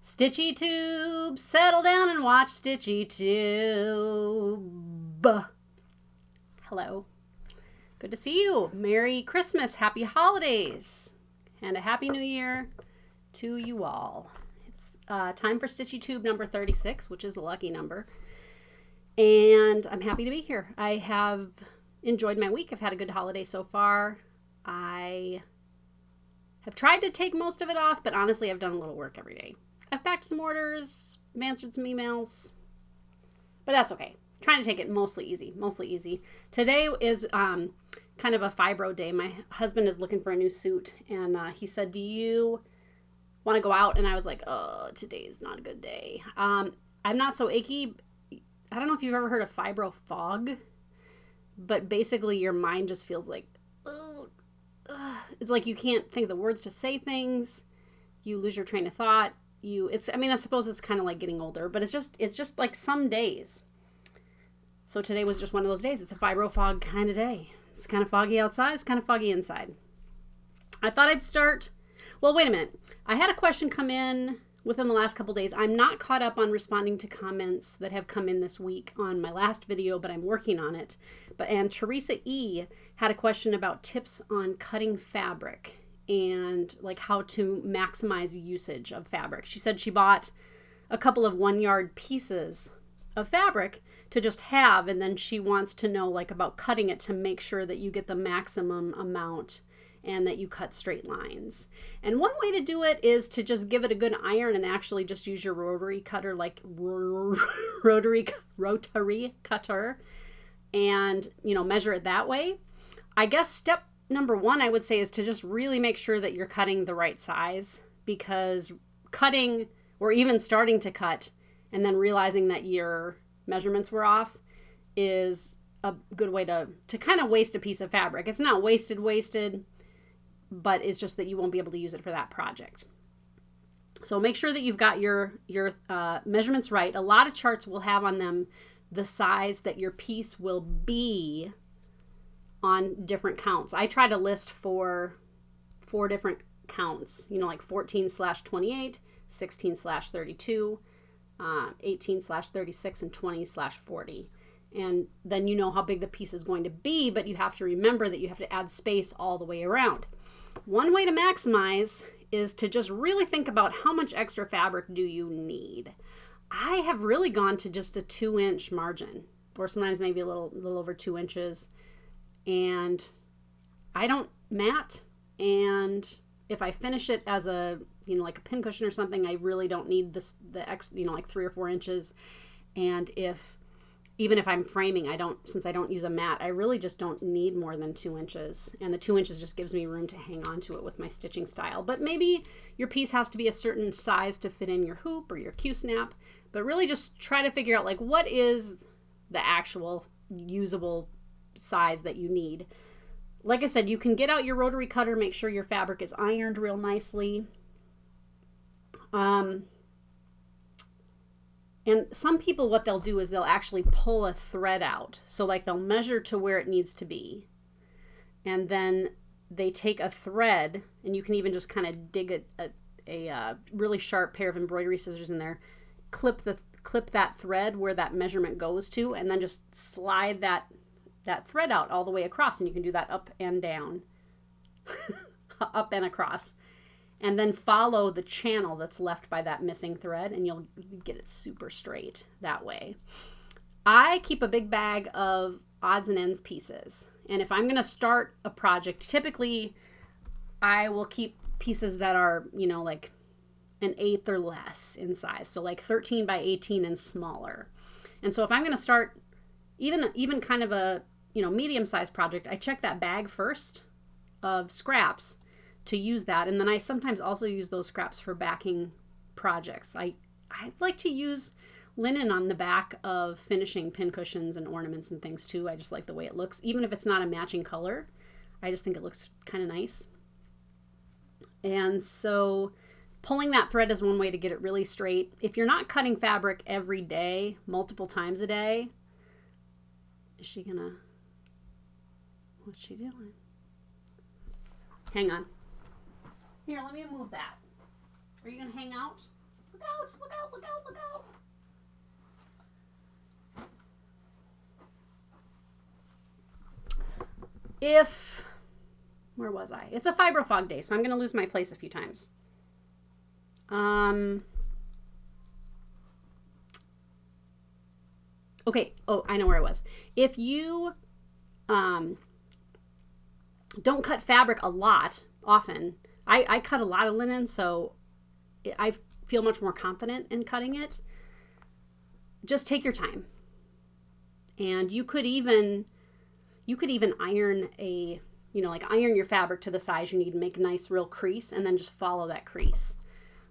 StitchyTube, settle down and watch StitchyTube. Hello. Good to see you. Merry Christmas, happy holidays, and a happy new year to you all. It's time for StitchyTube number 36, which is a lucky number. And I'm happy to be here. I have enjoyed my week. I've had a good holiday so far. I have tried to take most of it off, but honestly, I've done a little work every day. I've backed some orders, I've answered some emails, but that's okay. Trying to take it mostly easy. Today is kind of a fibro day. My husband is looking for a new suit, and he said, do you want to go out? And I was like, oh, today's not a good day. I'm not so achy. I don't know if you've ever heard of Fibro Fog, but basically your mind just feels like, it's like you can't think of the words to say things. You lose your train of thought. I suppose it's kind of like getting older, but it's just like some days. So today was just one of those days. It's a Fibro Fog kind of day. It's kind of foggy outside. It's kind of foggy inside. I thought I'd start. Well, wait a minute. I had a question come in within the last couple days. I'm not caught up on responding to comments that have come in this week on my last video, but I'm working on it. And Teresa E had a question about tips on cutting fabric and like how to maximize usage of fabric. She said she bought a couple of 1-yard pieces of fabric to just have, and then she wants to know like about cutting it to make sure that you get the maximum amount and that you cut straight lines. And one way to do it is to just give it a good iron and actually just use your rotary cutter, like rotary cutter, and measure it that way. I guess step number 1 I would say is to just really make sure that you're cutting the right size, because cutting or even starting to cut and then realizing that your measurements were off is a good way to kind of waste a piece of fabric. It's not wasted, but it's just that you won't be able to use it for that project. So make sure that you've got your measurements right. A lot of charts will have on them the size that your piece will be on different counts. I try to list for 4 different counts, like 14/28, 16/32, 18/36, and 20/40. And then you know how big the piece is going to be, but you have to remember that you have to add space all the way around. One way to maximize is to just really think about how much extra fabric do you need. I have really gone to just a 2-inch margin, or sometimes maybe a little over 2 inches. And I don't mat, and if I finish it as a like a pincushion or something, I really don't need like 3 or 4 inches. And even if I'm framing, since I don't use a mat, I really just don't need more than 2 inches, and the 2 inches just gives me room to hang on to it with my stitching style. But maybe your piece has to be a certain size to fit in your hoop or your Q-snap, but really just try to figure out like what is the actual usable size that you need. Like I said, you can get out your rotary cutter, make sure your fabric is ironed real nicely. And some people, what they'll do is they'll actually pull a thread out. So like they'll measure to where it needs to be, and then they take a thread, and you can even just kind of dig a really sharp pair of embroidery scissors in there, clip that thread where that measurement goes to, and then just slide that thread out all the way across. And you can do that up and down, up and across, and then follow the channel that's left by that missing thread, and you'll get it super straight that way. I keep a big bag of odds and ends pieces, and if I'm going to start a project, typically I will keep pieces that are like 1/8 or less in size, so like 13 by 18 and smaller. And so if I'm going to start even kind of a medium-sized project, I check that bag first of scraps to use that, and then I sometimes also use those scraps for backing projects. I like to use linen on the back of finishing pincushions and ornaments and things too. I just like the way it looks, even if it's not a matching color. I just think it looks kind of nice. And so pulling that thread is one way to get it really straight. If you're not cutting fabric every day, multiple times a day, what's she doing? Hang on. Here, let me move that. Are you going to hang out? Look out, look out, look out, look out. Where was I? It's a Fibro Fog day, so I'm going to lose my place a few times. Okay. Oh, I know where I was. If you don't cut fabric a lot, often, I cut a lot of linen, so I feel much more confident in cutting it. Just take your time. And you could even iron iron your fabric to the size you need and make a nice real crease and then just follow that crease.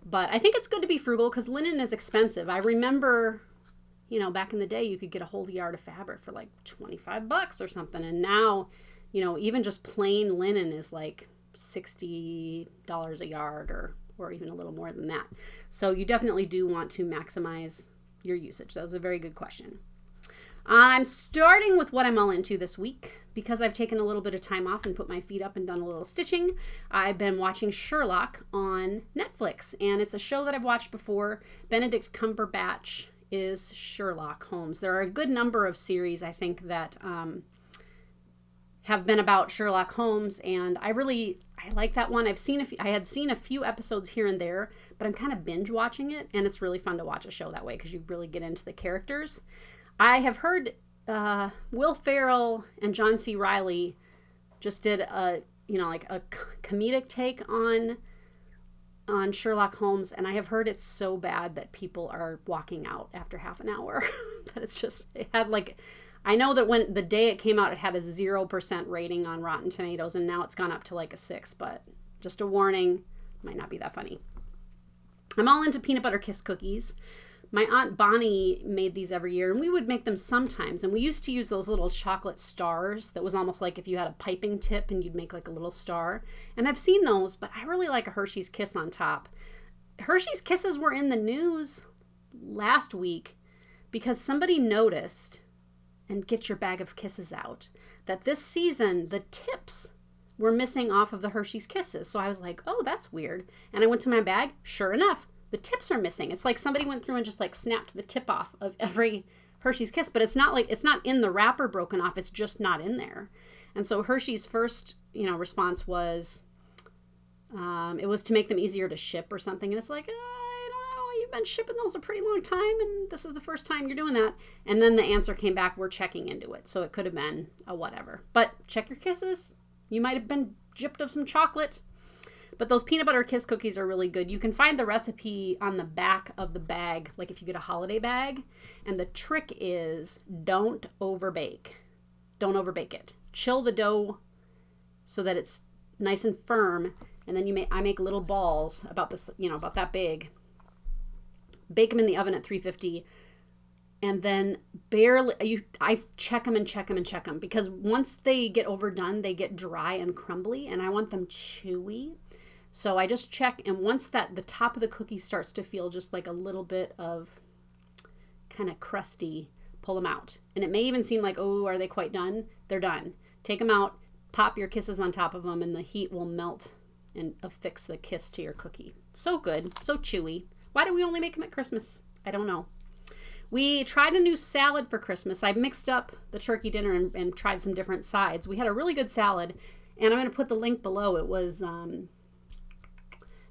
But I think it's good to be frugal because linen is expensive. I remember, back in the day you could get a whole yard of fabric for like $25 or something. And now, even just plain linen is like $60 a yard or even a little more than that. So you definitely do want to maximize your usage. That was a very good question. I'm starting with what I'm all into this week because I've taken a little bit of time off and put my feet up and done a little stitching. I've been watching Sherlock on Netflix, and it's a show that I've watched before. Benedict Cumberbatch is Sherlock Holmes. There are a good number of series, I think, that have been about Sherlock Holmes, and I like that one. I had seen a few episodes here and there, but I'm kind of binge watching it, and it's really fun to watch a show that way because you really get into the characters. I have heard Will Ferrell and John C. Reilly just did a comedic take on Sherlock Holmes, and I have heard it's so bad that people are walking out after half an hour. But it had I know that when the day it came out, it had a 0% rating on Rotten Tomatoes, and now it's gone up to like a 6, but just a warning, might not be that funny. I'm all into peanut butter kiss cookies. My Aunt Bonnie made these every year, and we would make them sometimes. And we used to use those little chocolate stars that was almost like if you had a piping tip and you'd make like a little star. And I've seen those, but I really like a Hershey's Kiss on top. Hershey's Kisses were in the news last week because somebody noticed, and get your bag of kisses out, that this season the tips were missing off of the Hershey's Kisses. So I was like, oh, that's weird. And I went to my bag. Sure enough, the tips are missing. It's like somebody went through and just like snapped the tip off of every Hershey's Kiss, but it's not in the wrapper broken off. It's just not in there. And so Hershey's first, response was, it was to make them easier to ship or something. And it's like, I don't know, you've been shipping those a pretty long time, and this is the first time you're doing that. And then the answer came back, we're checking into it. So it could have been a whatever. But check your kisses. You might have been gypped of some chocolate. But those peanut butter kiss cookies are really good. You can find the recipe on the back of the bag, like if you get a holiday bag. And the trick is don't overbake. Don't overbake it. Chill the dough so that it's nice and firm. And then I make little balls about this, about that big. Bake them in the oven at 350. And then I check them and check them and check them. Because once they get overdone, they get dry and crumbly. And I want them chewy. So I just check, and once the top of the cookie starts to feel just like a little bit of kind of crusty, pull them out. And it may even seem like, oh, are they quite done? They're done. Take them out, pop your kisses on top of them, and the heat will melt and affix the kiss to your cookie. So good, so chewy. Why do we only make them at Christmas? I don't know. We tried a new salad for Christmas. I mixed up the turkey dinner and tried some different sides. We had a really good salad, and I'm going to put the link below. It was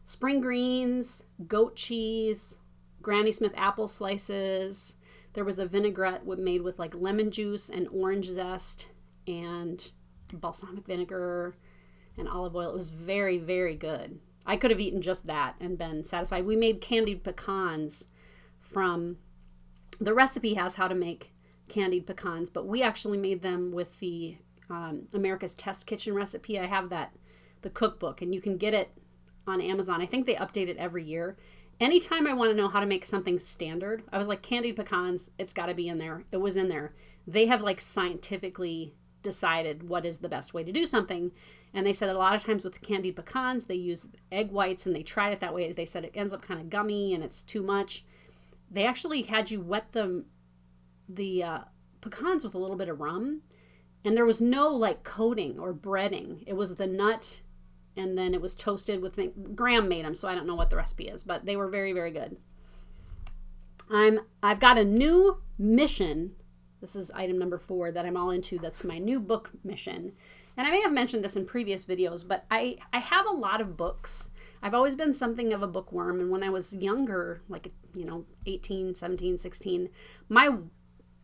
spring greens, goat cheese, Granny Smith apple slices. There was a vinaigrette made with like lemon juice and orange zest and balsamic vinegar and olive oil. It was very, very good. I could have eaten just that and been satisfied. We made candied pecans the recipe has how to make candied pecans, but we actually made them with the America's Test Kitchen recipe. I have the cookbook, and you can get it on Amazon. I think they update it every year. Anytime I want to know how to make something standard, I was like, candied pecans, it's got to be in there. It was in there. They have like scientifically decided what is the best way to do something. And they said a lot of times with candied pecans, they use egg whites, and they tried it that way. They said it ends up kind of gummy and it's too much. They actually had you wet the pecans with a little bit of rum, and there was no like coating or breading. It was the nut, and then it was toasted with Graham made them, so I don't know what the recipe is, but they were very, very good. I've got a new mission. This is item number 4 that I'm all into. That's my new book mission. And I may have mentioned this in previous videos, but I have a lot of books. I've always been something of a bookworm. And when I was younger, like, 18, 17, 16, my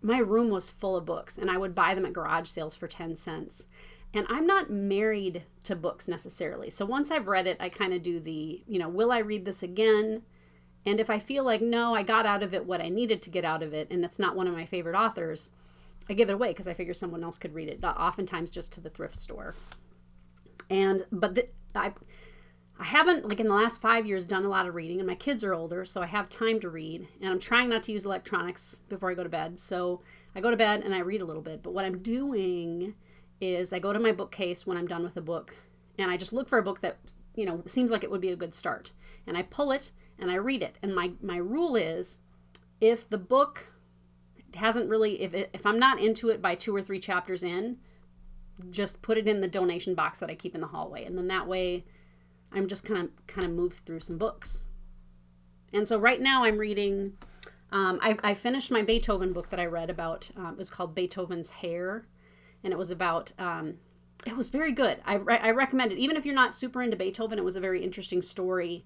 room was full of books, and I would buy them at garage sales for 10 cents. And I'm not married to books necessarily. So once I've read it, I kind of do the, will I read this again? And if I feel like, no, I got out of it what I needed to get out of it, and it's not one of my favorite authors, I give it away because I figure someone else could read it, oftentimes just to the thrift store. But I haven't, like in the last 5 years, done a lot of reading, and my kids are older, so I have time to read, and I'm trying not to use electronics before I go to bed. So I go to bed and I read a little bit, but what I'm doing is I go to my bookcase when I'm done with a book, and I just look for a book that, seems like it would be a good start, and I pull it and I read it. And my rule is, if the book hasn't really, if I'm not into it by 2 or 3 chapters in, just put it in the donation box that I keep in the hallway. And then that way I'm just kind of moved through some books. And so right now I'm reading, I finished my Beethoven book that I read about. It was called Beethoven's Hair. And it was about, it was very good. I recommend it. Even if you're not super into Beethoven, it was a very interesting story.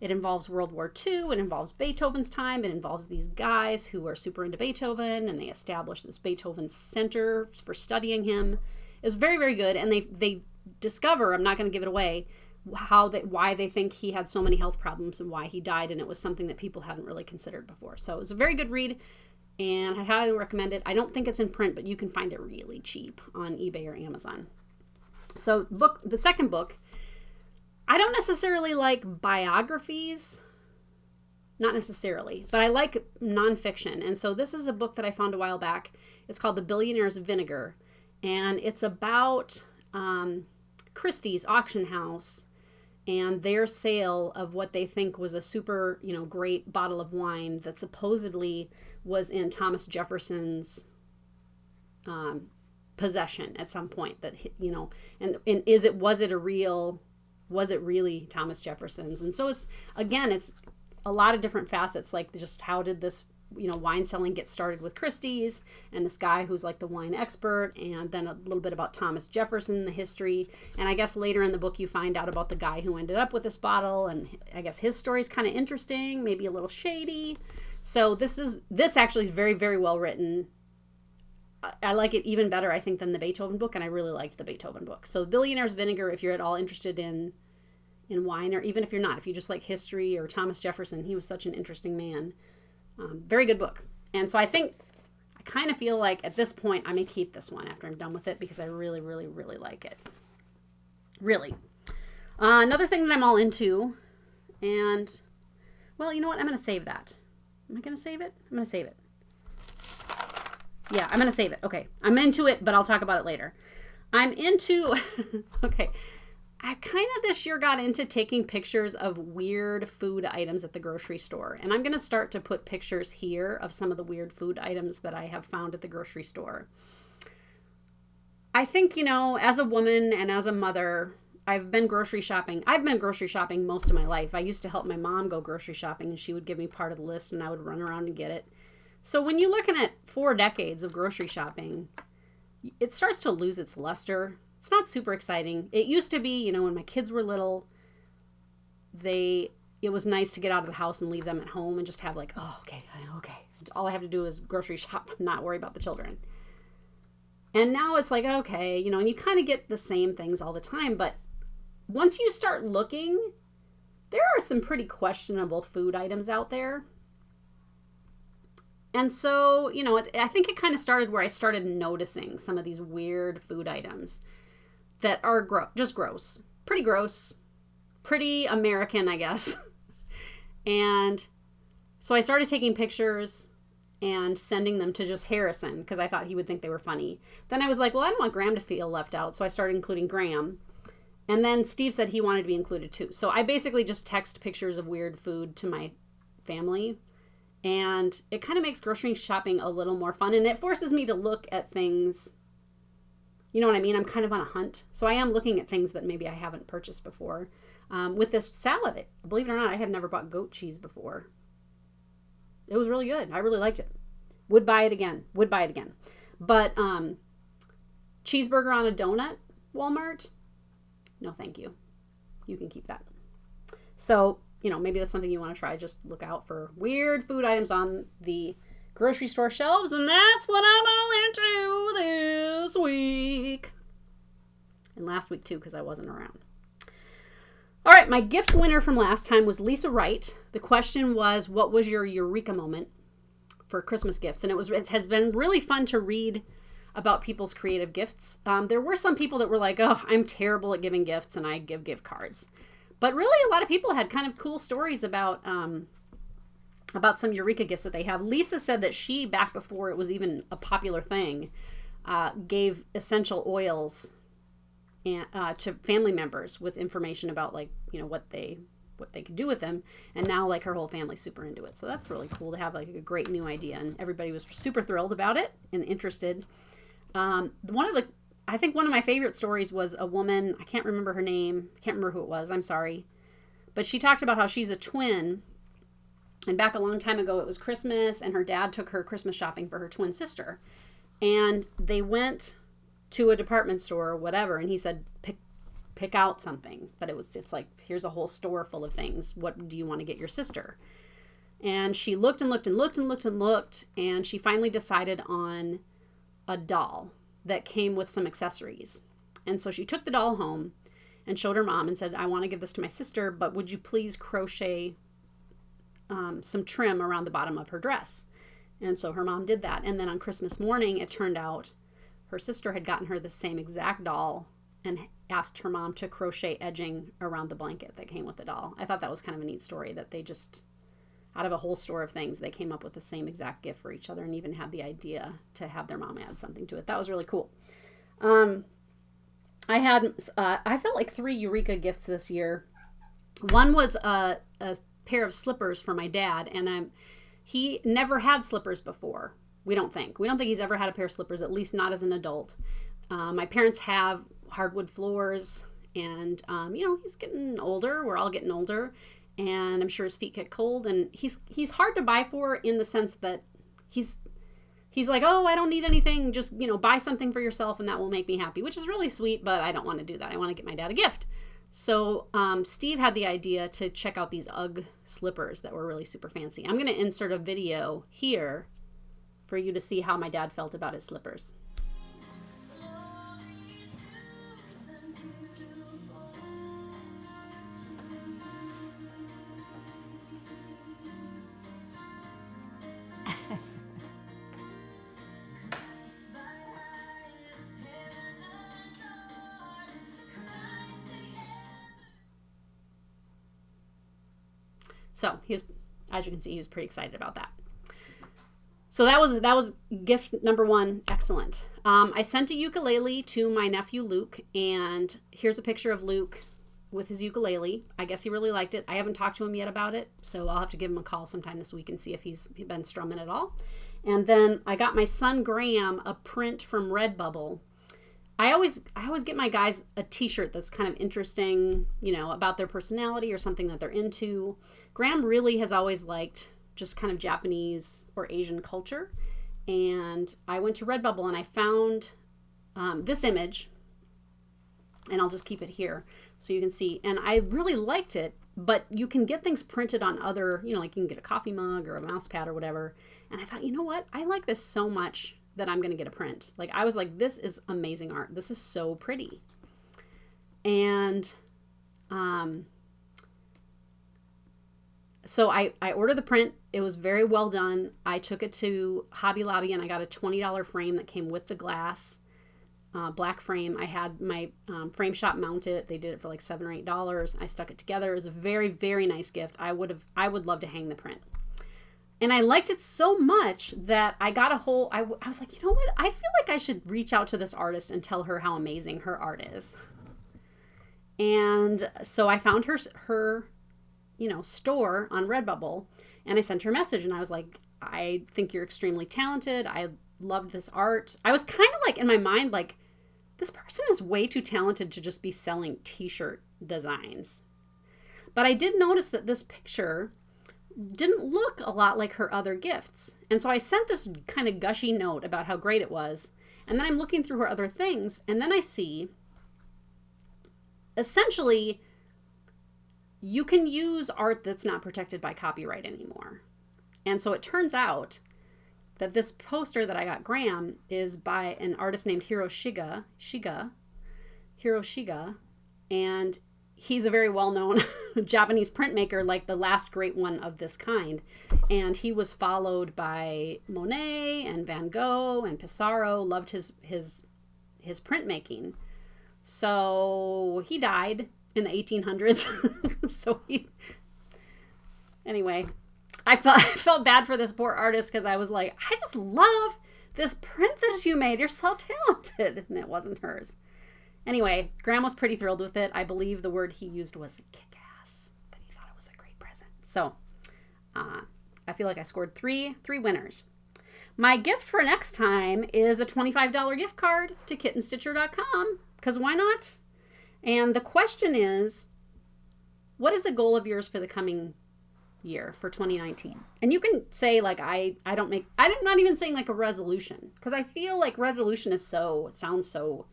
It involves World War II. It involves Beethoven's time. It involves these guys who are super into Beethoven, and they established this Beethoven Center for studying him. It was very, very good. And they discover, I'm not going to give it away, why they think he had so many health problems and why he died. And it was something that people hadn't really considered before. So it was a very good read, and I highly recommend it. I don't think it's in print, but you can find it really cheap on eBay or Amazon. So the second book, I don't necessarily like biographies, not necessarily, but I like nonfiction. And so this is a book that I found a while back. It's called The Billionaire's Vinegar, and it's about Christie's auction house and their sale of what they think was a super, great bottle of wine that supposedly was in Thomas Jefferson's possession at some point. That, and was it really Thomas Jefferson's? And so it's a lot of different facets, like just how did this, wine selling get started with Christie's, and this guy who's like the wine expert, and then a little bit about Thomas Jefferson, the history. And I guess later in the book you find out about the guy who ended up with this bottle, and I guess his story is kind of interesting, maybe a little shady. So this actually is very, very well written. I like it even better, I think, than the Beethoven book, and I really liked the Beethoven book. So Billionaire's Vinegar, if you're at all interested in wine, or even if you're not, if you just like history or Thomas Jefferson, he was such an interesting man. Very good book. And so I kind of feel like at this point I may keep this one after I'm done with it, because I really, really, really like it. Really. Another thing that I'm all into, and, well, you know what? I'm going to save that. Am I going to save it? I'm going to save it. Yeah, I'm going to save it. Okay. I'm into it, but I'll talk about it later. I'm into, okay. I kind of this year got into taking pictures of weird food items at the grocery store. And I'm going to start to put pictures here of some of the weird food items that I have found at the grocery store. I think, as a woman and as a mother, I've been grocery shopping. I've been grocery shopping most of my life. I used to help my mom go grocery shopping, and she would give me part of the list, and I would run around and get it. So when you're looking at 4 decades of grocery shopping, it starts to lose its luster. It's not super exciting. It used to be, when my kids were little, it was nice to get out of the house and leave them at home and just have like, oh, okay. All I have to do is grocery shop, not worry about the children. And now it's like, okay, and you kind of get the same things all the time. But once you start looking, there are some pretty questionable food items out there. And so, I think it kind of started where I started noticing some of these weird food items that are just gross. Pretty American, I guess. And so I started taking pictures and sending them to just Harrison, because I thought he would think they were funny. Then I was like, well, I don't want Graham to feel left out, so I started including Graham. And then Steve said he wanted to be included too. So I basically just text pictures of weird food to my family. And it kind of makes grocery shopping a little more fun. And it forces me to look at things, you know what I mean? I'm kind of on a hunt. So I am looking at things that maybe I haven't purchased before. With this salad, believe it or not, I have never bought goat cheese before. It was really good. I really liked it. Would buy it again. Would buy it again. But cheeseburger on a donut, Walmart? No, thank you. You can keep that. So, maybe that's something you want to try. Just look out for weird food items on the grocery store shelves, and that's what I'm all into this week. And last week, too, because I wasn't around. All right, my gift winner from last time was Lisa Wright. The question was, what was your eureka moment for Christmas gifts? And it has been really fun to read about people's creative gifts. There were some people that were like, oh, I'm terrible at giving gifts, and I give gift cards. But really, a lot of people had kind of cool stories about some eureka gifts that they have. Lisa said that she, back before it was even a popular thing, gave essential oils to family members with information about what they could do with them, and now her whole family's super into it. So that's really cool to have a great new idea, and everybody was super thrilled about it and interested. I think one of my favorite stories was a woman, I can't remember her name, can't remember who it was, I'm sorry, but she talked about how she's a twin, and back a long time ago it was Christmas, and her dad took her Christmas shopping for her twin sister, and they went to a department store or whatever, and he said, pick out something. But it's like, here's a whole store full of things. What do you want to get your sister? And she looked and looked and looked and looked and looked, and she finally decided on a doll that came with some accessories. And so she took the doll home and showed her mom and said, I want to give this to my sister, but would you please crochet some trim around the bottom of her dress? And so her mom did that. And then on Christmas morning, it turned out her sister had gotten her the same exact doll and asked her mom to crochet edging around the blanket that came with the doll. I thought that was kind of a neat story, that they just, out of a whole store of things, they came up with the same exact gift for each other and even had the idea to have their mom add something to it. That was really cool. I felt like 3 eureka gifts this year. One was a pair of slippers for my dad, and he never had slippers before. We don't think he's ever had a pair of slippers, at least not as an adult. My parents have hardwood floors, and he's getting older. We're all getting older, and I'm sure his feet get cold, and he's hard to buy for, in the sense that he's like, oh, I don't need anything, just buy something for yourself and that will make me happy, which is really sweet, but I don't want to do that. I want to get my dad a gift. So Steve had the idea to check out these UGG slippers that were really super fancy. I'm going to insert a video here for you to see how my dad felt about his slippers. So as you can see, he was pretty excited about that. So that was gift number 1. Excellent. I sent a ukulele to my nephew Luke, and here's a picture of Luke with his ukulele. I guess he really liked it. I haven't talked to him yet about it, so I'll have to give him a call sometime this week and see if he's been strumming at all. And then I got my son Graham a print from Redbubble. I always get my guys a t-shirt that's kind of interesting, about their personality or something that they're into. Graham really has always liked just kind of Japanese or Asian culture. And I went to Redbubble and I found this image, and I'll just keep it here so you can see. And I really liked it, but you can get things printed on other, like you can get a coffee mug or a mouse pad or whatever. And I thought, you know what? I like this so much that I'm going to get a print. I was like, this is amazing art. This is so pretty. And so I ordered the print. It was very well done. I took it to Hobby Lobby and I got a $20 frame that came with the glass, black frame. I had my frame shop mount it. They did it for like $7 or $8. I stuck it together. It was a very, very nice gift. I would love to hang the print. And I liked it so much that I got I was like, you know what? I feel like I should reach out to this artist and tell her how amazing her art is. And so I found her store on Redbubble, and I sent her a message, and I was like, I think you're extremely talented. I love this art. I was kind of like, in my mind, like, this person is way too talented to just be selling t-shirt designs. But I did notice that this picture didn't look a lot like her other gifts. And so I sent this kind of gushy note about how great it was. And then I'm looking through her other things, and then I see essentially you can use art that's not protected by copyright anymore. And so it turns out that this poster that I got Graham is by an artist named Hiro Shiga, and he's a very well-known Japanese printmaker, like the last great one of this kind. And he was followed by Monet and Van Gogh and Pissarro, loved his printmaking. So he died in the 1800s. Anyway, I felt bad for this poor artist because I was like, I just love this print that you made. You're so talented. And it wasn't hers. Anyway, Graham was pretty thrilled with it. I believe the word he used was kick-ass, that he thought it was a great present. So I feel like I scored three winners. My gift for next time is a $25 gift card to KittenStitcher.com, because why not? And the question is, what is a goal of yours for the coming year, for 2019? And you can say, like, I'm not even saying like a resolution, because I feel like resolution sounds so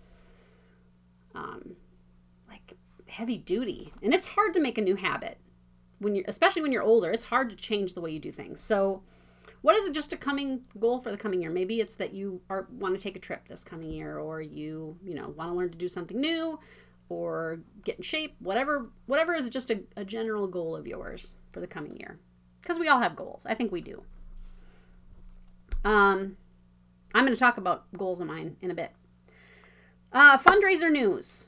like heavy duty, and it's hard to make a new habit especially when you're older. It's hard to change the way you do things. So what is it, just a coming goal for the coming year? Maybe it's that you want to take a trip this coming year, or you want to learn to do something new, or get in shape, whatever is just a general goal of yours for the coming year, because we all have goals. I think we do. I'm going to talk about goals of mine in a bit. Fundraiser news.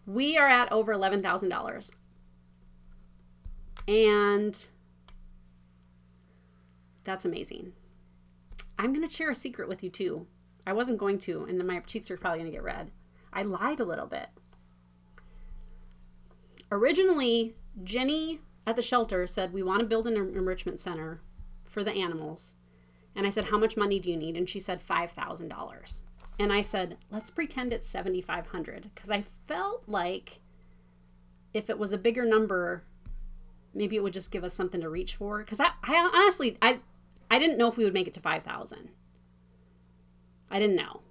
We are at over $11,000. And that's amazing. I'm going to share a secret with you too. I wasn't going to, and then my cheeks are probably going to get red. I lied a little bit. Originally, Jenny at the shelter said, we want to build an enrichment center for the animals. And I said, how much money do you need? And she said $5,000. And I said, let's pretend it's $7,500, because I felt like if it was a bigger number, maybe it would just give us something to reach for. Because I honestly, I didn't know if we would make it to 5,000. I didn't know.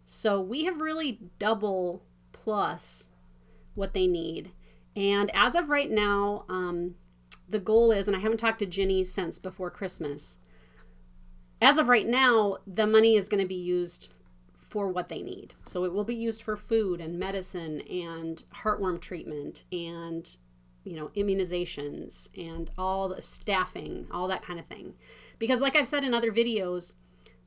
So we have really double plus what they need. And as of right now, the goal is, and I haven't talked to Ginny since before Christmas, as of right now, the money is going to be used for what they need. So it will be used for food and medicine and heartworm treatment and, immunizations and all the staffing, all that kind of thing. Because like I've said in other videos,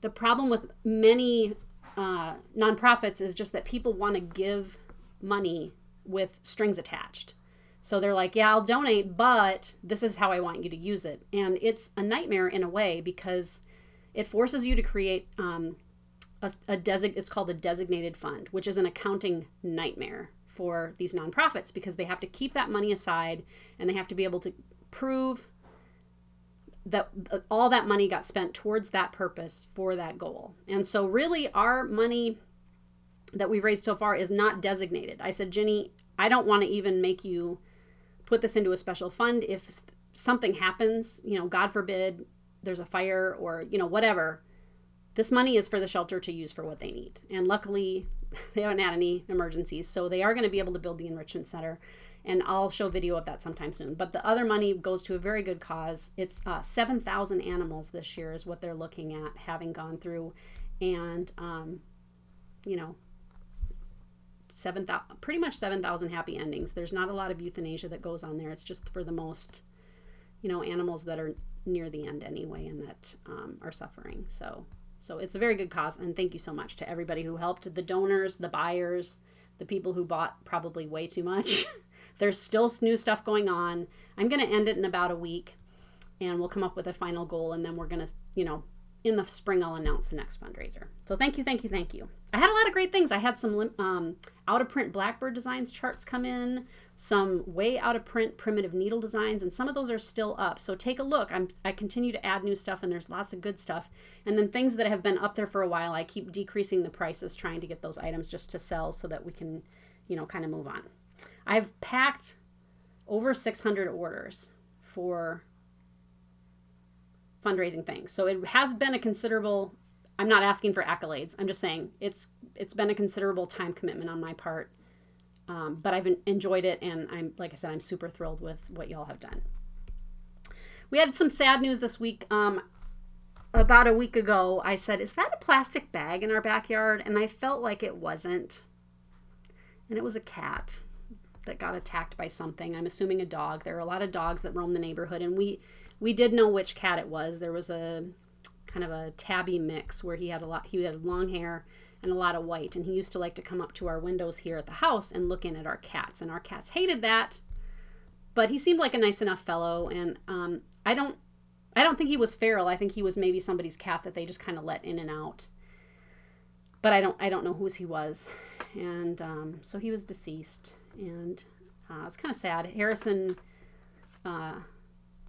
the problem with many nonprofits is just that people want to give money with strings attached. So they're like, yeah, I'll donate, but this is how I want you to use it. And it's a nightmare in a way, because it forces you to create it's called a designated fund, which is an accounting nightmare for these nonprofits, because they have to keep that money aside and they have to be able to prove that all that money got spent towards that purpose for that goal. And so really our money that we've raised so far is not designated. I said, Ginny, I don't want to even make you put this into a special fund. If something happens, God forbid, there's a fire or, whatever, this money is for the shelter to use for what they need. And luckily, they haven't had any emergencies, so they are going to be able to build the enrichment center. And I'll show video of that sometime soon. But the other money goes to a very good cause. It's 7,000 animals this year is what they're looking at having gone through. And, 7,000, pretty much 7,000 happy endings. There's not a lot of euthanasia that goes on there. It's just for the most, animals that are near the end anyway and that are suffering. So it's a very good cause. And thank you so much to everybody who helped, the donors, the buyers, the people who bought probably way too much. There's still new stuff going on. I'm going to end it in about a week, and we'll come up with a final goal, and then we're going to, in the spring, I'll announce the next fundraiser. So thank you. I had a lot of great things. I had some out-of-print Blackbird Designs charts come in, some way out-of-print primitive needle designs, and some of those are still up. So take a look. I continue to add new stuff, and there's lots of good stuff. And then things that have been up there for a while, I keep decreasing the prices, trying to get those items just to sell so that we can, kind of move on. I've packed over 600 orders for fundraising things. So it has been a considerable, I'm not asking for accolades. I'm just saying it's been a considerable time commitment on my part. But I've enjoyed it, and like I said, I'm super thrilled with what y'all have done. We had some sad news this week. About a week ago, I said, is that a plastic bag in our backyard? And I felt like it wasn't. And it was a cat that got attacked by something. I'm assuming a dog. There are a lot of dogs that roam the neighborhood, and we did know which cat it was. There was a kind of a tabby mix where he had long hair and a lot of white, and he used to like to come up to our windows here at the house and look in at our cats, and our cats hated that. But he seemed like a nice enough fellow, and I don't think he was feral. I think he was maybe somebody's cat that they just kind of let in and out. But I don't know whose he was. And so he was deceased. And it was kind of sad. Harrison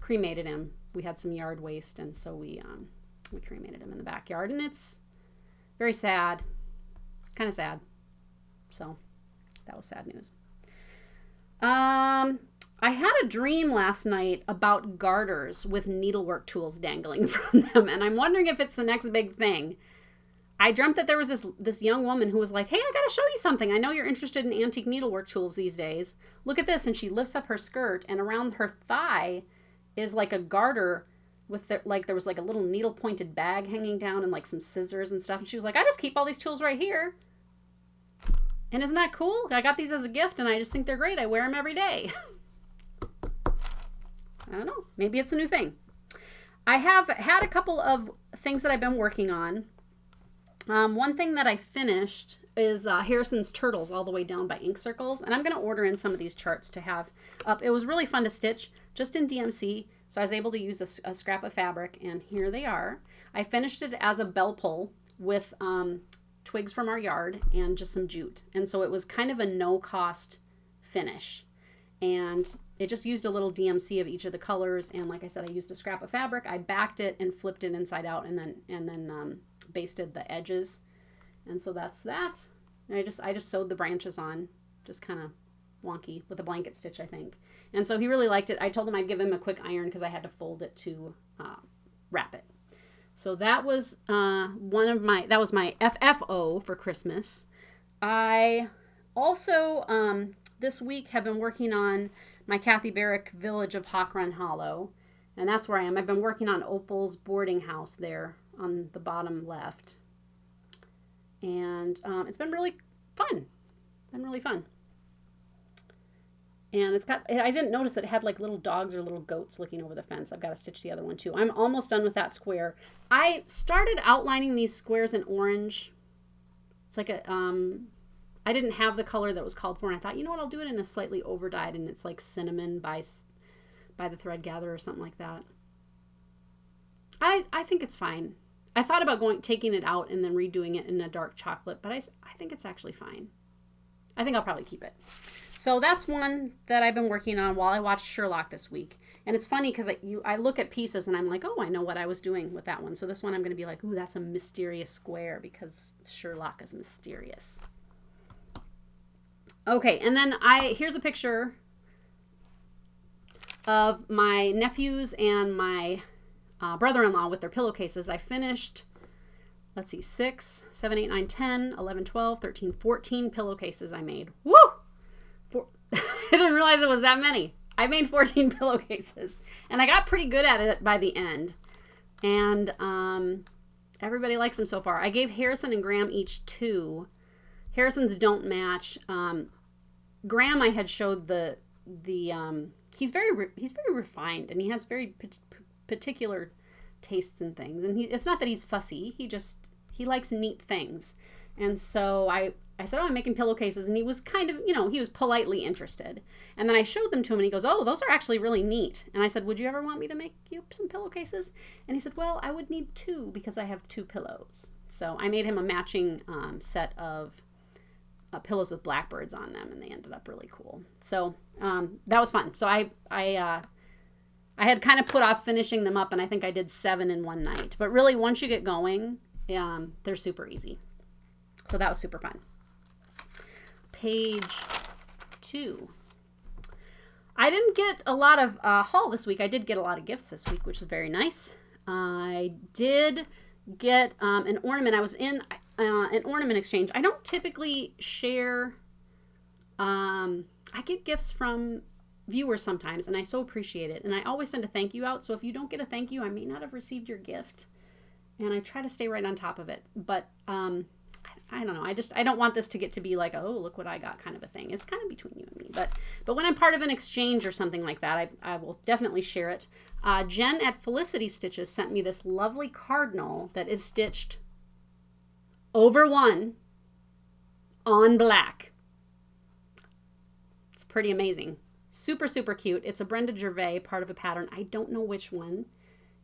cremated him. We had some yard waste, and so we cremated him in the backyard. And it's very sad. Kind of sad. So that was sad news. I had a dream last night about garters with needlework tools dangling from them, and I'm wondering if it's the next big thing. I dreamt that there was this young woman who was like, hey, I gotta show you something. I know you're interested in antique needlework tools these days. Look at this. And she lifts up her skirt, and around her thigh is like a garter with there was like a little needle pointed bag hanging down and like some scissors and stuff. And she was like, I just keep all these tools right here. And isn't that cool? I got these as a gift, and I just think they're great. I wear them every day. I don't know. Maybe it's a new thing. I have had a couple of things that I've been working on. One thing that I finished is Harrison's Turtles all the way down by Ink Circles. And I'm going to order in some of these charts to have up. It was really fun to stitch just in DMC. So I was able to use a scrap of fabric, and here they are. I finished it as a bell pull with twigs from our yard and just some jute. And so it was kind of a no-cost finish. And it just used a little DMC of each of the colors, and like I said, I used a scrap of fabric. I backed it and flipped it inside out, and then basted the edges, and so that's that. And I just sewed the branches on, just kind of wonky with a blanket stitch, I think. And so he really liked it. I told him I'd give him a quick iron because I had to fold it to wrap it. So that was my FFO for Christmas. I also this week have been working on my Kathy Barrick Village of Hawk Run Hollow, and that's where I am. I've been working on Opal's boarding house there on the bottom left, and it's been really fun. And I didn't notice that it had like little dogs or little goats looking over the fence. I've got to stitch the other one too. I'm almost done with that square. I started outlining these squares in orange. It's like I didn't have the color that was called for, and I thought, you know what, I'll do it in a slightly over-dyed, and it's like cinnamon by the Thread Gatherer or something like that. I think it's fine. I thought about taking it out and then redoing it in a dark chocolate, but I think it's actually fine. I think I'll probably keep it. So that's one that I've been working on while I watched Sherlock this week. And it's funny because I look at pieces and I'm like, oh, I know what I was doing with that one. So this one I'm going to be like, ooh, that's a mysterious square because Sherlock is mysterious. Okay, and then here's a picture of my nephews and my brother-in-law with their pillowcases. I finished, let's see, 6, 7, 8, 9, 10, 11, 12, 13, 14 pillowcases I made. Woo! I didn't realize it was that many. I made 14 pillowcases, and I got pretty good at it by the end. And everybody likes them so far. I gave Harrison and Graham each 2. Harrison's don't match. Graham, I had showed he's very refined, and he has very particular tastes and things. And it's not that he's fussy. He likes neat things. And so I said, oh, I'm making pillowcases, and he was kind of, he was politely interested. And then I showed them to him, and he goes, oh, those are actually really neat. And I said, would you ever want me to make you some pillowcases? And he said, well, I would need 2 because I have 2 pillows. So I made him a matching set of pillows with blackbirds on them, and they ended up really cool. So that was fun. So I had kind of put off finishing them up, and I think I did 7 in one night. But really, once you get going, they're super easy. So that was super fun. Page 2. I didn't get a lot of haul this week. I did get a lot of gifts this week, which was very nice. I did get an ornament. I was in an ornament exchange. I don't typically share. I get gifts from viewers sometimes, and I so appreciate it. And I always send a thank you out. So if you don't get a thank you, I may not have received your gift. And I try to stay right on top of it. But I don't know. I don't want this to get to be like, oh, look what I got kind of a thing. It's kind of between you and me. But when I'm part of an exchange or something like that, I will definitely share it. Jen at Felicity Stitches sent me this lovely cardinal that is stitched over one on black. It's pretty amazing. Super, super cute. It's a Brenda Gervais, part of a pattern. I don't know which one.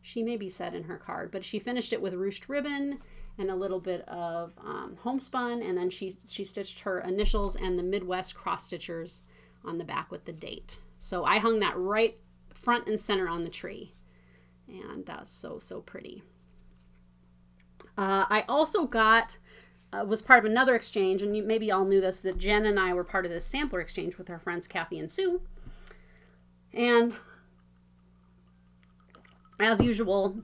She maybe said in her card, but she finished it with ruched ribbon and a little bit of homespun, and then she stitched her initials and the Midwest cross stitchers on the back with the date. So I hung that right front and center on the tree, and that's so, so pretty. I also got, was part of another exchange, and maybe y'all knew this, that Jen and I were part of this sampler exchange with our friends Kathy and Sue, and as usual,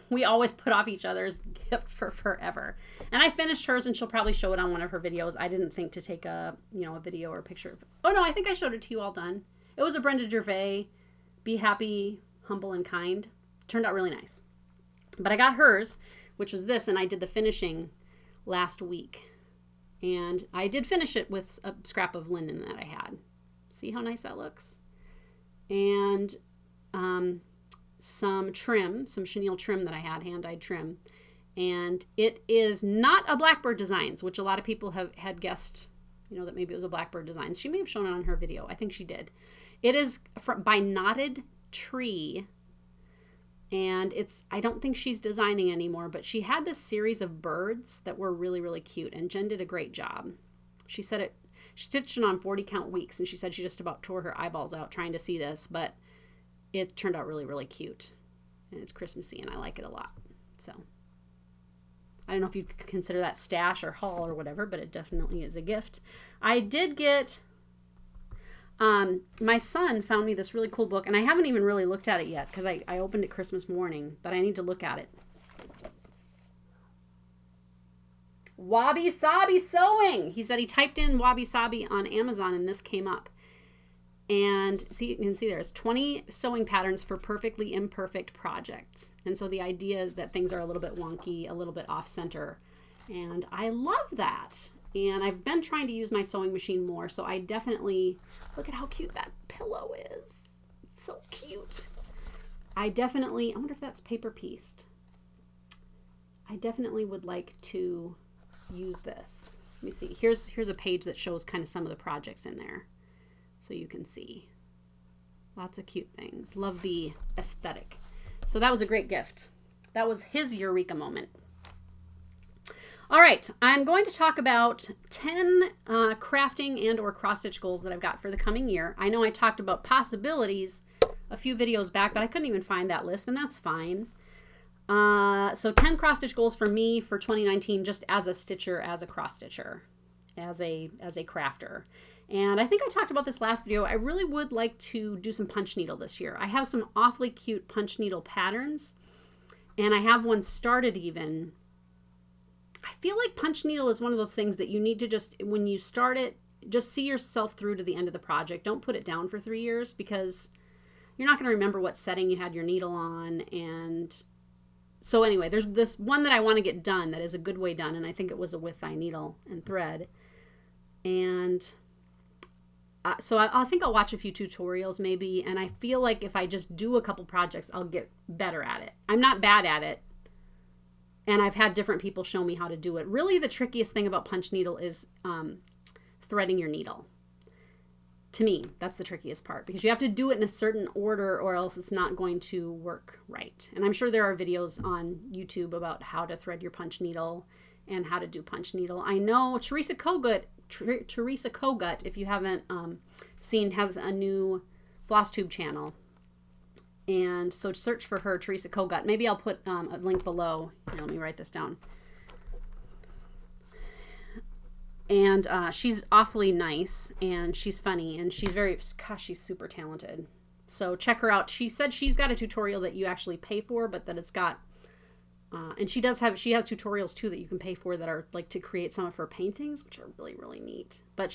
we always put off each other's gift for forever. And I finished hers, and she'll probably show it on one of her videos. I didn't think to take a video or a picture of it. Oh no, I think I showed it to you all done. It was a Brenda Gervais, Be Happy, Humble and Kind. Turned out really nice. But I got hers, which was this, and I did the finishing last week. And I did finish it with a scrap of linen that I had. See how nice that looks? And some trim, some chenille trim that I had, hand-dyed trim. And it is not a Blackbird Designs, which a lot of people had guessed, that maybe it was a Blackbird Designs. She may have shown it on her video. I think she did. It is by Knotted Tree. And I don't think she's designing anymore, but she had this series of birds that were really, really cute. And Jen did a great job. She said she stitched it on 40 count weeks, and she said she just about tore her eyeballs out trying to see this, but it turned out really, really cute. And it's Christmassy, and I like it a lot. So I don't know if you could consider that stash or haul or whatever, but it definitely is a gift. I did get, my son found me this really cool book, and I haven't even really looked at it yet because I opened it Christmas morning, but I need to look at it. Wabi Sabi Sewing. He said he typed in Wabi Sabi on Amazon, and this came up. And see, you can see there's 20 sewing patterns for perfectly imperfect projects. And so the idea is that things are a little bit wonky, a little bit off center. And I love that. And I've been trying to use my sewing machine more. So I definitely, look at how cute that pillow is. It's so cute. I wonder if that's paper pieced. I definitely would like to use this. Let me see. Here's a page that shows kind of some of the projects in there. So you can see lots of cute things. Love the aesthetic. So that was a great gift. That was his Eureka moment. All right, I'm going to talk about 10 crafting and or cross-stitch goals that I've got for the coming year. I know I talked about possibilities a few videos back, but I couldn't even find that list, and that's fine. So 10 cross-stitch goals for me for 2019, just as a stitcher, as a cross-stitcher, as a crafter. And I think I talked about this last video. I really would like to do some punch needle this year. I have some awfully cute punch needle patterns, and I have one started even. I feel like punch needle is one of those things that you need to just, when you start it, just see yourself through to the end of the project. Don't put it down for 3 years because you're not going to remember what setting you had your needle on. And so anyway, there's this one that I want to get done that is a good way done, and I think it was a with thy needle and thread. And so I think I'll watch a few tutorials maybe, and I feel like if I just do a couple projects, I'll get better at it. I'm not bad at it, and I've had different people show me how to do it. Really, the trickiest thing about punch needle is threading your needle. To me, that's the trickiest part, because you have to do it in a certain order or else it's not going to work right. And I'm sure there are videos on YouTube about how to thread your punch needle and how to do punch needle. I know Teresa Kogut, if you haven't seen, has a new floss tube channel. And so search for her, Teresa Kogut. Maybe I'll put a link below. Here, let me write this down. And she's awfully nice, and she's funny, and she's she's super talented. So check her out. She said she's got a tutorial that you actually pay for, but that it's got, and she has tutorials too that you can pay for that are like to create some of her paintings, which are really, really neat. But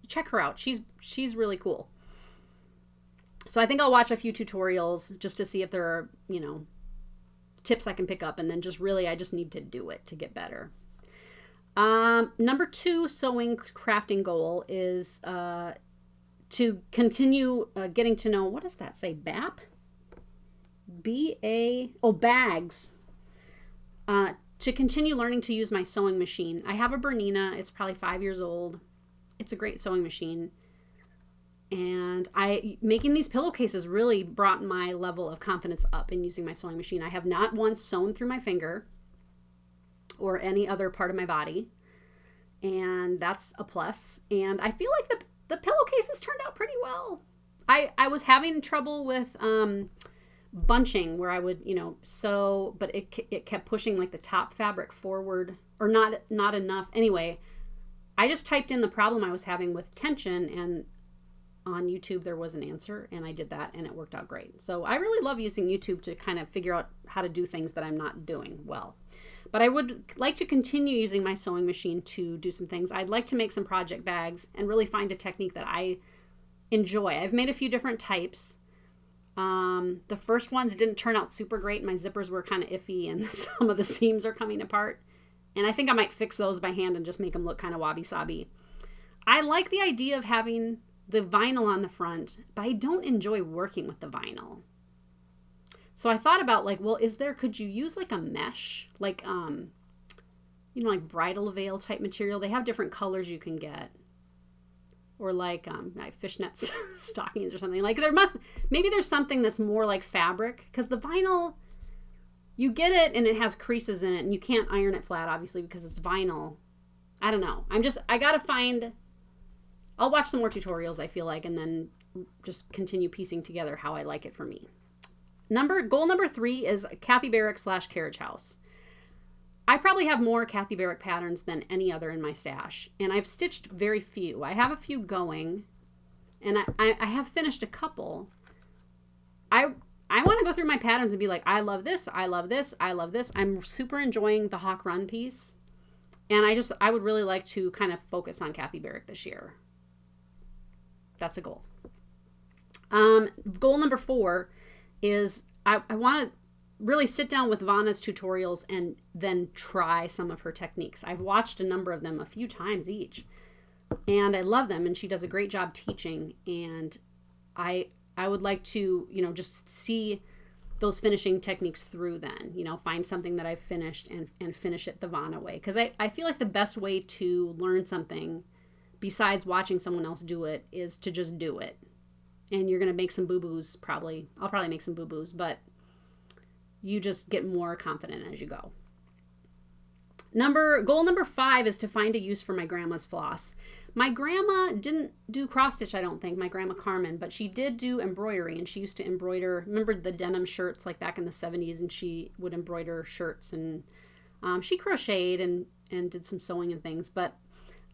check her out. She's really cool. So I think I'll watch a few tutorials just to see if there are, tips I can pick up, and then I just need to do it to get better. Number 2 sewing crafting goal is to continue getting to know, what does that say? BAP? Bags. To continue learning to use my sewing machine. I have a Bernina. It's probably 5 years old. It's a great sewing machine. And making these pillowcases really brought my level of confidence up in using my sewing machine. I have not once sewn through my finger or any other part of my body, and that's a plus. And I feel like the pillowcases turned out pretty well. I was having trouble with bunching, where I would sew, but it kept pushing like the top fabric forward, or not enough. Anyway, I just typed in the problem I was having with tension, and on YouTube there was an answer, and I did that, and it worked out great. So I really love using YouTube to kind of figure out how to do things that I'm not doing well. But I would like to continue using my sewing machine to do some things. I'd like to make some project bags and really find a technique that I enjoy. I've made a few different types. The first ones didn't turn out super great. My zippers were kind of iffy, and some of the seams are coming apart. And I think I might fix those by hand and just make them look kind of wabi-sabi. I like the idea of having the vinyl on the front, but I don't enjoy working with the vinyl. So I thought about could you use like a mesh, like bridal veil type material? They have different colors you can get, or like fishnet stockings or something. Like maybe there's something that's more like fabric, because the vinyl, you get it and it has creases in it, and you can't iron it flat, obviously, because it's vinyl. I don't know. I'll watch some more tutorials, I feel like, and then just continue piecing together how I like it for me. Goal number 3 is Kathy Barrick / Carriage House. I probably have more Kathy Barrick patterns than any other in my stash, and I've stitched very few. I have a few going, and I have finished a couple. I want to go through my patterns and be like, I love this, I love this, I love this. I'm super enjoying the Hawk Run piece, and I would really like to kind of focus on Kathy Barrick this year. That's a goal. Goal number 4 is I want to really sit down with Vanna's tutorials and then try some of her techniques. I've watched a number of them a few times each, and I love them, and she does a great job teaching, and I would like to, just see those finishing techniques through then, find something that I've finished and finish it the Vanna way. Because I feel like the best way to learn something besides watching someone else do it is to just do it. And you're going to make some boo-boos probably. I'll probably make some boo-boos, but you just get more confident as you go. Goal number 5 is to find a use for my grandma's floss. My grandma didn't do cross stitch, I don't think, my grandma Carmen, but she did do embroidery, and she used to embroider, remember the denim shirts like back in the 70s, and she would embroider shirts, and she crocheted and did some sewing and things. But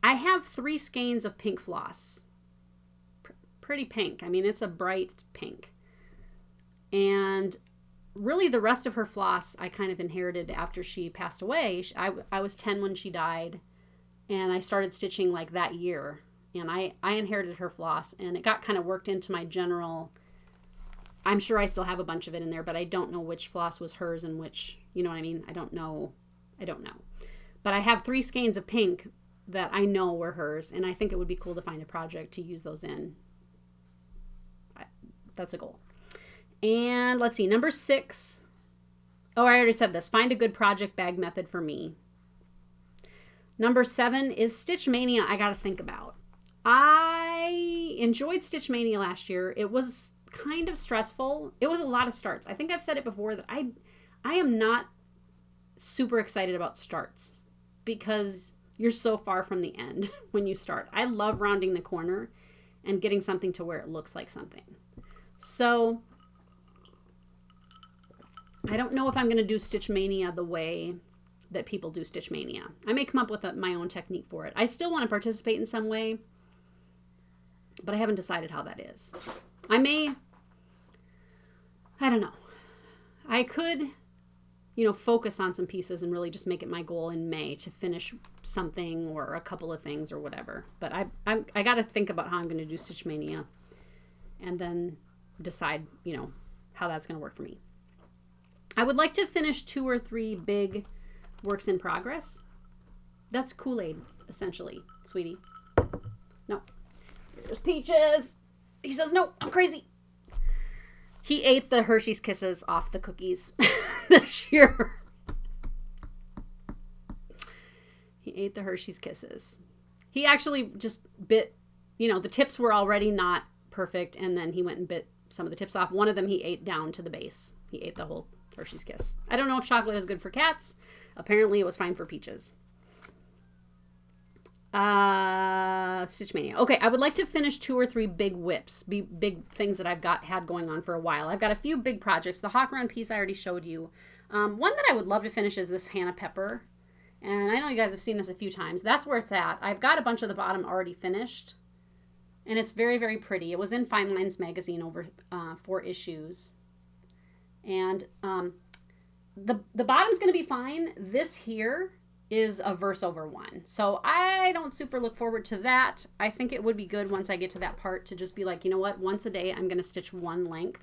I have 3 skeins of pink floss. Pretty pink. I mean, it's a bright pink. And really the rest of her floss I kind of inherited after she passed away. I was 10 when she died, and I started stitching like that year. And I inherited her floss, and it got kind of worked into my general. I'm sure I still have a bunch of it in there, but I don't know which floss was hers and which, you know what I mean? I don't know. But I have 3 skeins of pink that I know were hers, and I think it would be cool to find a project to use those in. That's a goal. And let's see, number 6. Oh, I already said this. Find a good project bag method for me. Number 7 is Stitch Mania I got to think about. I enjoyed Stitch Mania last year. It was kind of stressful. It was a lot of starts. I think I've said it before that I am not super excited about starts because you're so far from the end when you start. I love rounding the corner and getting something to where it looks like something. So I don't know if I'm going to do Stitch Mania the way that people do Stitch Mania. I may come up with my own technique for it. I still want to participate in some way, but I haven't decided how that is. I don't know. I could, focus on some pieces and really just make it my goal in May to finish something or a couple of things or whatever. But I got to think about how I'm going to do Stitch Mania and then decide, how that's going to work for me. I would like to finish 2 or 3 big works in progress. That's Kool-Aid, essentially, sweetie. No. There's Peaches. He says, no, I'm crazy. He ate the Hershey's Kisses off the cookies this year. He ate the Hershey's Kisses. He actually just bit, the tips were already not perfect, and then he went and bit some of the tips off. One of them he ate down to the base. He ate the whole Hershey's Kiss. I don't know if chocolate is good for cats. Apparently it was fine for Peaches. Stitch Mania. Okay, I would like to finish 2 or 3 big whips, big things that I've had going on for a while. I've got a few big projects. The Hawk Run piece I already showed you. One that I would love to finish is this Hannah Pepper. And I know you guys have seen this a few times. That's where it's at. I've got a bunch of the bottom already finished. And it's very, very pretty. It was in Fine Lines magazine over 4 issues. And the bottom's going to be fine. This here is a verse over 1. So I don't super look forward to that. I think it would be good once I get to that part to just be like, you know what? Once a day, I'm going to stitch 1 length.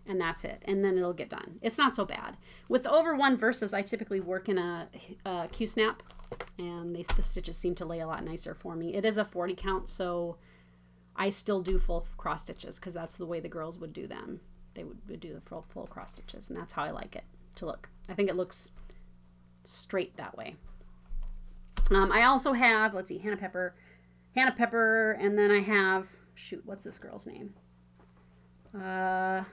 And that's it. And then it'll get done. It's not so bad. With the over 1 verses, I typically work in a Q-snap. And the stitches seem to lay a lot nicer for me. It is a 40 count, so I still do full cross stitches because that's the way the girls would do them. They would do the full cross stitches, and that's how I like it to look. I think it looks straight that way. I also have, let's see, Hannah Pepper, and then I have, what's this girl's name? Anne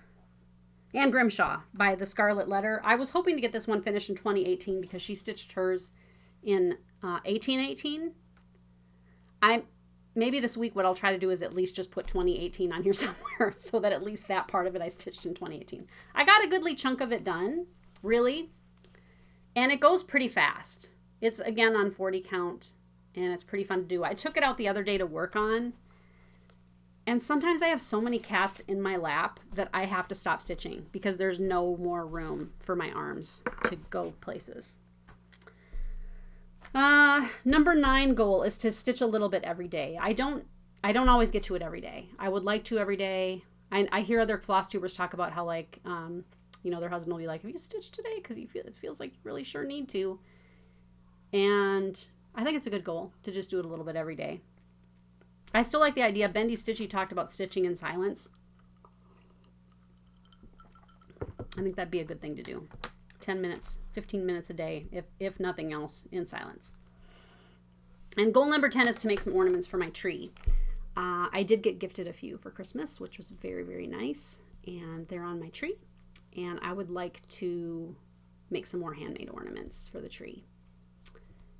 Grimshaw by The Scarlet Letter. I was hoping to get this one finished in 2018 because she stitched hers in 1818. Maybe this week what I'll try to do is at least just put 2018 on here somewhere so that at least that part of it I stitched in 2018. I got a goodly chunk of it done, really, and it goes pretty fast. It's, again, on 40 count, and it's pretty fun to do. I took it out the other day to work on, and sometimes I have so many cats in my lap that I have to stop stitching because there's no more room for my arms to go places. Number 9 goal is to stitch a little bit every day. I don't always get to it every day. I would like to every day. I hear other floss tubers talk about how, like, their husband will be like, have you stitched today? Because it feels like you really sure need to. And I think it's a good goal to just do it a little bit every day. I still like the idea. Bendy Stitchy talked about stitching in silence. I think that'd be a good thing to do. 10 minutes, 15 minutes a day, if nothing else, in silence. And goal number 10 is to make some ornaments for my tree. I did get gifted a few for Christmas, which was very, very nice. And they're on my tree. And I would like to make some more handmade ornaments for the tree.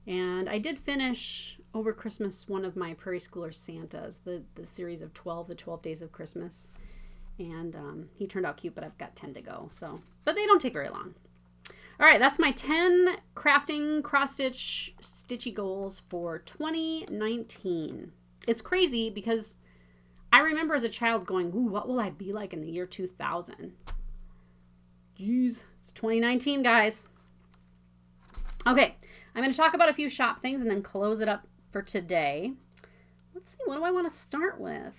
And I did finish over Christmas one of my Prairie Schooler Santas, the series of 12, the 12 Days of Christmas. And he turned out cute, but I've got 10 to go. But they don't take very long. All right, that's my 10 crafting cross-stitch stitchy goals for 2019. It's crazy because I remember as a child going, ooh, what will I be like in the year 2000? Jeez, it's 2019, guys. Okay, I'm going to talk about a few shop things and then close it up for today. Let's see, what do I want to start with?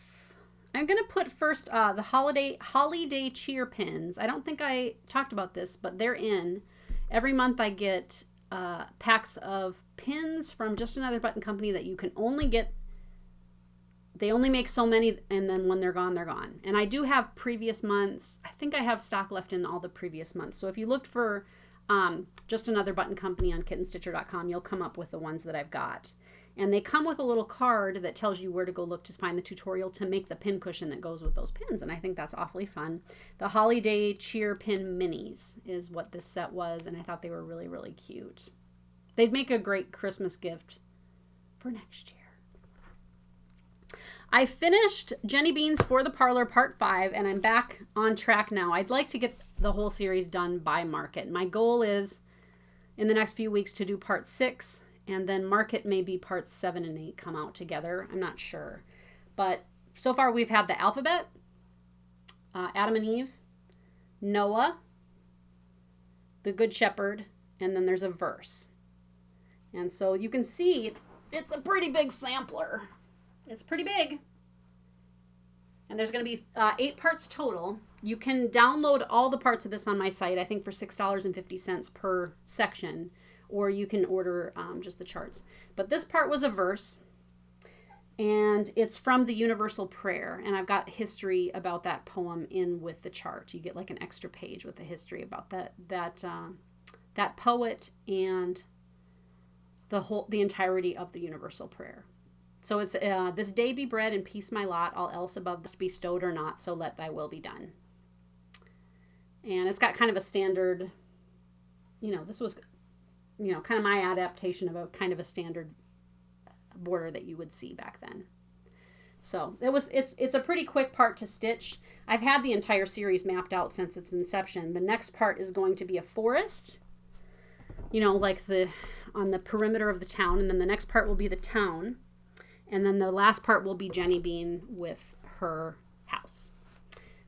I'm going to put first the holiday cheer pins. I don't think I talked about this, but they're in. Every month I get packs of pins from Just Another Button Company that you can only get. They only make so many, and then when they're gone, they're gone. And I do have previous months. I think I have stock left in all the previous months. So if you looked for Just Another Button Company on KittenStitcher.com, you'll come up with the ones that I've got. And they come with a little card that tells you where to go look to find the tutorial to make the pin cushion that goes with those pins. And I think that's awfully fun. The Holiday Cheer Pin Minis is what this set was. And I thought they were really, really cute. They'd make a great Christmas gift for next year. I finished Jenny Beans for the Parlor Part 5. And I'm back on track now. I'd like to get the whole series done by market. My goal is, in the next few weeks to do part 6, and then market maybe parts 7 and 8 come out together. I'm not sure. But so far we've had the alphabet, Adam and Eve, Noah, the Good Shepherd, and then there's a verse. And so you can see it's a pretty big sampler. It's pretty big. And there's going to be 8 parts total. You can download all the parts of this on my site, I think for $6.50 per section, or you can order just the charts. But this part was a verse, and it's from the Universal Prayer, and I've got history about that poem in with the chart. You get like an extra page with the history about that poet and the entirety of the Universal Prayer. So it's this day be bread and peace my lot, all else above this bestowed or not, so let thy will be done. And it's got kind of a standard, this was, kind of my adaptation of a kind of a standard border that you would see back then. So it's a pretty quick part to stitch. I've had the entire series mapped out since its inception. The next part is going to be a forest, like on the perimeter of the town, and then the next part will be the town. And then the last part will be Jenny Bean with her house.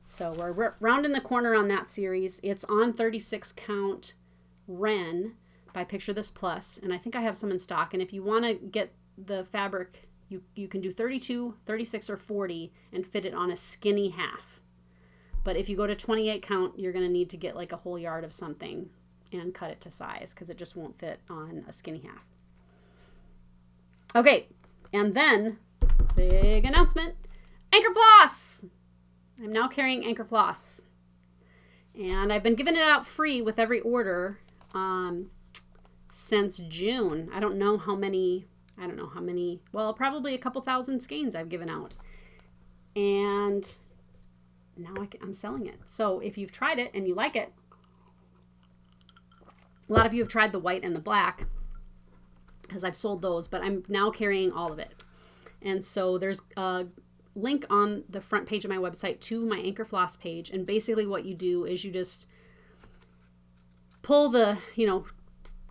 So we're rounding the corner on that series. It's on 36 count Ren by Picture This Plus. And I think I have some in stock. And if you want to get the fabric, you can do 32, 36, or 40 and fit it on a skinny half. But if you go to 28 count, you're going to need to get like a whole yard of something and cut it to size because it just won't fit on a skinny half. Okay. And then, big announcement, Anchor Floss! I'm now carrying Anchor Floss. And I've been giving it out free with every order since June. I don't know how many, well, probably a couple thousand skeins I've given out. And now I'm selling it. So if you've tried it and you like it, a lot of you have tried the white and the black, because I've sold those, but I'm now carrying all of it. And so there's a link on the front page of my website to my Anchor Floss page. And basically what you do is you just pull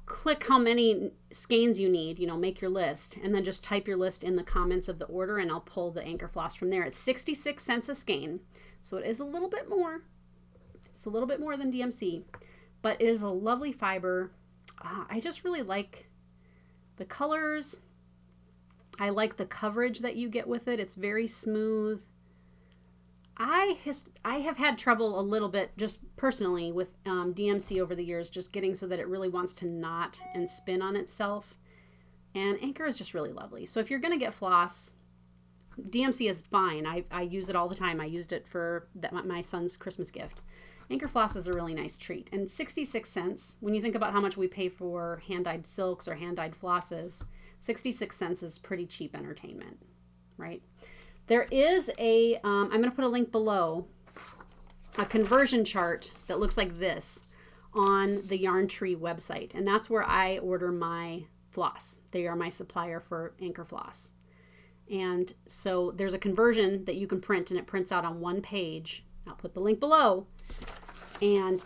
click how many skeins you need, make your list, and then just type your list in the comments of the order, and I'll pull the Anchor Floss from there. It's 66 cents a skein, so it is a little bit more. It's a little bit more than DMC, but it is a lovely fiber. I just really like the colors. I like the coverage that you get with it. It's very smooth. I have had trouble a little bit just personally with DMC over the years, just getting so that it really wants to knot and spin on itself. And Anchor is just really lovely. So if you're going to get floss, DMC is fine. I use it all the time. I used it for my son's Christmas gift. Anchor Floss is a really nice treat. And 66 cents, when you think about how much we pay for hand-dyed silks or hand-dyed flosses, 66 cents is pretty cheap entertainment, right? There is I'm going to put a link below, a conversion chart that looks like this on the Yarn Tree website. And that's where I order my floss. They are my supplier for Anchor Floss. And so there's a conversion that you can print, and it prints out on one page. I'll put the link below. And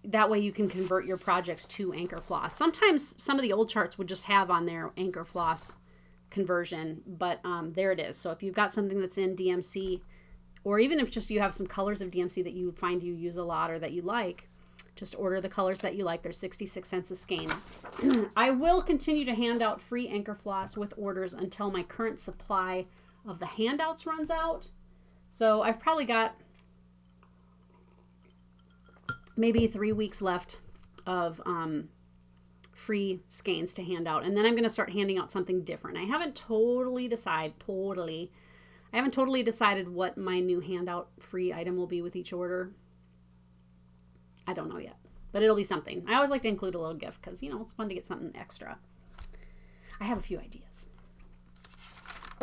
that way you can convert your projects to Anchor Floss. Sometimes some of the old charts would just have on their Anchor Floss conversion, but there it is. So if you've got something that's in DMC, or even if just you have some colors of DMC that you find you use a lot or that you like, just order the colors that you like. They're 66 cents a skein. I will continue to hand out free Anchor Floss with orders until my current supply of the handouts runs out. So I've probably got maybe 3 weeks left of free skeins to hand out, and then I'm going to start handing out something different. I haven't totally decided what my new handout free item will be with each order. I don't know yet, but it'll be something. I always like to include a little gift because, it's fun to get something extra. I have a few ideas.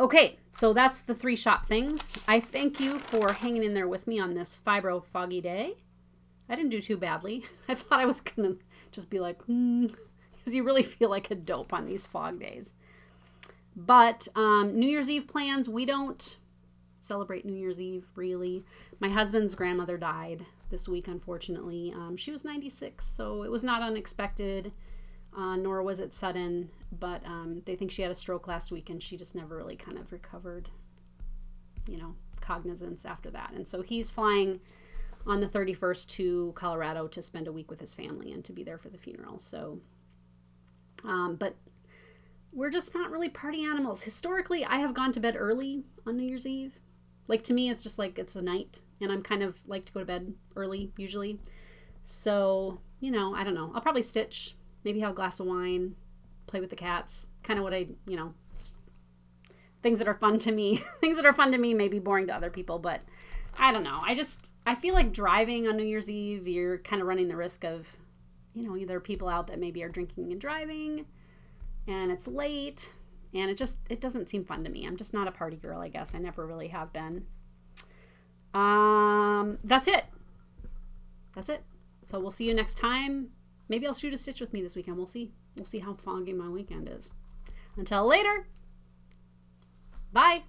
Okay, so that's the 3 shop things. I thank you for hanging in there with me on this Fibro Foggy day. I didn't do too badly. I thought I was going to just be like, because you really feel like a dope on these fog days. But New Year's Eve plans, we don't celebrate New Year's Eve, really. My husband's grandmother died this week, unfortunately. She was 96, so it was not unexpected. nor was it sudden, but they think she had a stroke last week and she just never really kind of recovered, cognizance after that. And so he's flying on the 31st to Colorado to spend a week with his family and to be there for the funeral. So, but we're just not really party animals. Historically, I have gone to bed early on New Year's Eve. Like, to me, it's just like it's a night, and I'm kind of like to go to bed early usually. So, I don't know. I'll probably stitch, maybe have a glass of wine, play with the cats. Kind of what I, just things that are fun to me. Things that are fun to me may be boring to other people, but I don't know. I feel like driving on New Year's Eve, you're kind of running the risk of, either people out that maybe are drinking and driving, and it's late, and it doesn't seem fun to me. I'm just not a party girl, I guess. I never really have been. That's it. So we'll see you next time. Maybe I'll shoot a stitch with me this weekend. We'll see. We'll see how foggy my weekend is. Until later. Bye.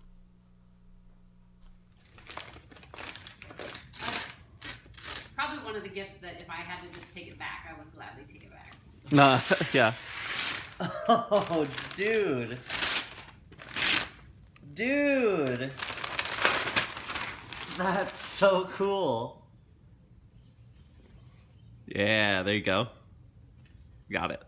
Probably one of the gifts that if I had to just take it back, I would gladly take it back. Nah, yeah. Oh, dude. Dude. That's so cool. Yeah, there you go. Got it.